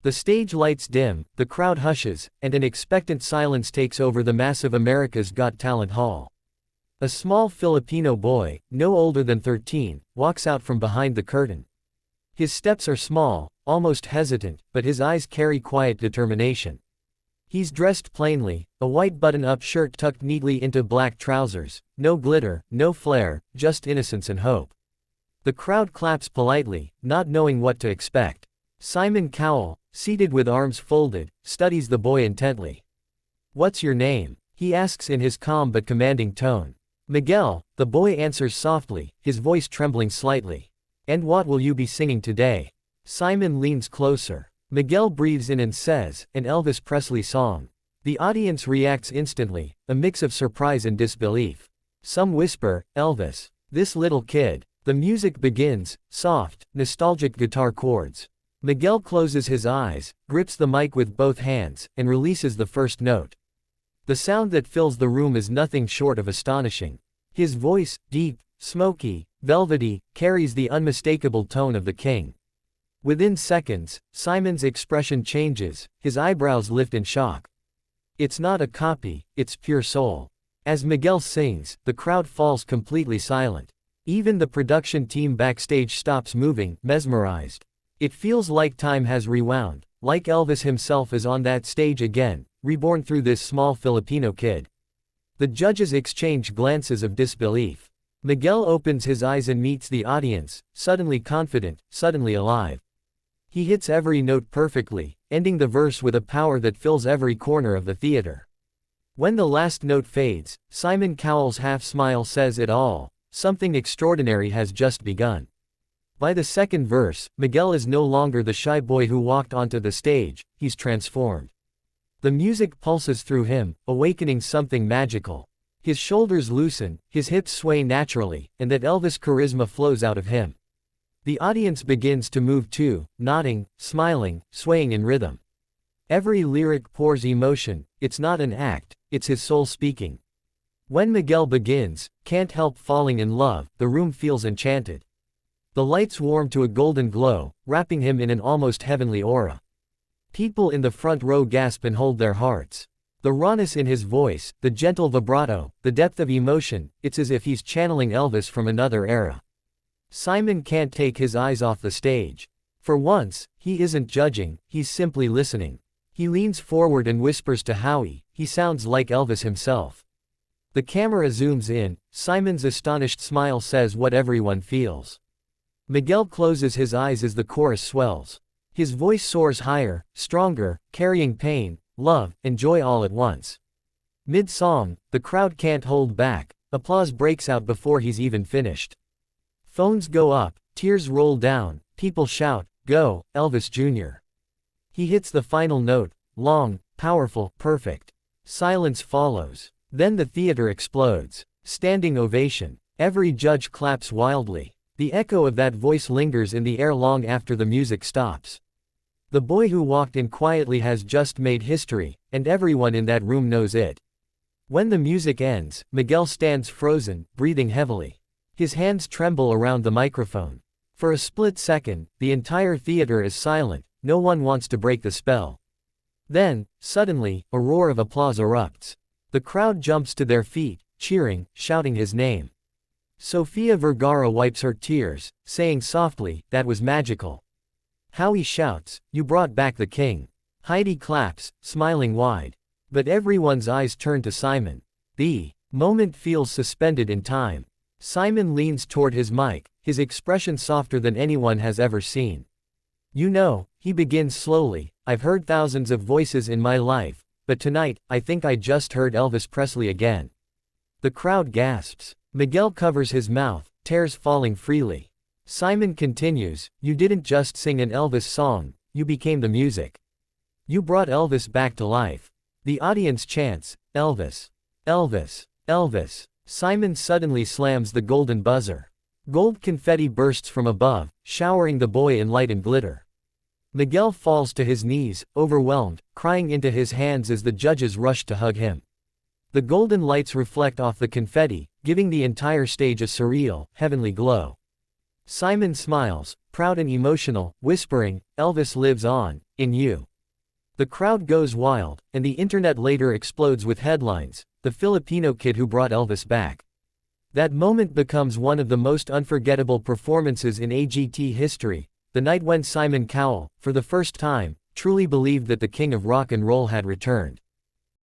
The stage lights dim, the crowd hushes, and an expectant silence takes over the massive America's Got Talent hall. A small Filipino boy, no older than 13, walks out from behind the curtain. His steps are small, almost hesitant, but his eyes carry quiet determination. He's dressed plainly, a white button-up shirt tucked neatly into black trousers, no glitter, no flair, just innocence and hope. The crowd claps politely, not knowing what to expect. Simon Cowell, seated with arms folded, studies the boy intently. "What's your name?" he asks in his calm but commanding tone. "Miguel," the boy answers softly, his voice trembling slightly. "And what will you be singing today?" Simon leans closer. Miguel breathes in and says, "An Elvis Presley song." The audience reacts instantly, a mix of surprise and disbelief. Some whisper, "Elvis." This little kid. The music begins, soft, nostalgic guitar chords. Miguel closes his eyes, grips the mic with both hands, and releases the first note. The sound that fills the room is nothing short of astonishing. His voice, deep, smoky, velvety, carries the unmistakable tone of the king. Within seconds, Simon's expression changes, his eyebrows lift in shock. It's not a copy, it's pure soul. As Miguel sings, the crowd falls completely silent. Even the production team backstage stops moving, mesmerized. It feels like time has rewound, like Elvis himself is on that stage again, reborn through this small Filipino kid. The judges exchange glances of disbelief. Miguel opens his eyes and meets the audience, suddenly confident, suddenly alive. He hits every note perfectly, ending the verse with a power that fills every corner of the theater. When the last note fades, Simon Cowell's half-smile says it all: something extraordinary has just begun. By the second verse, Miguel is no longer the shy boy who walked onto the stage, he's transformed. The music pulses through him, awakening something magical. His shoulders loosen, his hips sway naturally, and that Elvis charisma flows out of him. The audience begins to move too, nodding, smiling, swaying in rhythm. Every lyric pours emotion, it's not an act, it's his soul speaking. When Miguel begins, "Can't Help Falling in Love," the room feels enchanted. The lights warm to a golden glow, wrapping him in an almost heavenly aura. People in the front row gasp and hold their hearts. The rawness in his voice, the gentle vibrato, the depth of emotion, it's as if he's channeling Elvis from another era. Simon can't take his eyes off the stage. For once, he isn't judging, he's simply listening. He leans forward and whispers to Howie, he sounds like Elvis himself. The camera zooms in, Simon's astonished smile says what everyone feels. Miguel closes his eyes as the chorus swells. His voice soars higher, stronger, carrying pain, love, and joy all at once. Mid-song, the crowd can't hold back, applause breaks out before he's even finished. Phones go up, tears roll down, people shout, "Go, Elvis Jr." He hits the final note, long, powerful, perfect. Silence follows. Then the theater explodes. Standing ovation. Every judge claps wildly. The echo of that voice lingers in the air long after the music stops. The boy who walked in quietly has just made history, and everyone in that room knows it. When the music ends, Miguel stands frozen, breathing heavily. His hands tremble around the microphone. For a split second, the entire theater is silent, no one wants to break the spell. Then, suddenly, a roar of applause erupts. The crowd jumps to their feet, cheering, shouting his name. Sofia Vergara wipes her tears, saying softly, "That was magical." Howie shouts, "You brought back the king." Heidi claps, smiling wide. But everyone's eyes turn to Simon. The moment feels suspended in time. Simon leans toward his mic, his expression softer than anyone has ever seen. "You know," he begins slowly, "I've heard thousands of voices in my life, but tonight, I think I just heard Elvis Presley again." The crowd gasps. Miguel covers his mouth, tears falling freely. Simon continues, "You didn't just sing an Elvis song, you became the music. You brought Elvis back to life." The audience chants, "Elvis! Elvis! Elvis!" Simon suddenly slams the golden buzzer. Gold confetti bursts from above, showering the boy in light and glitter. Miguel falls to his knees, overwhelmed, crying into his hands as the judges rush to hug him. The golden lights reflect off the confetti, giving the entire stage a surreal, heavenly glow. Simon smiles, proud and emotional, whispering, "Elvis lives on, In you. The crowd goes wild, and the internet later explodes with headlines, "The Filipino Kid Who Brought Elvis Back." That moment becomes one of the most unforgettable performances in AGT history, the night when Simon Cowell, for the first time, truly believed that the king of rock and roll had returned.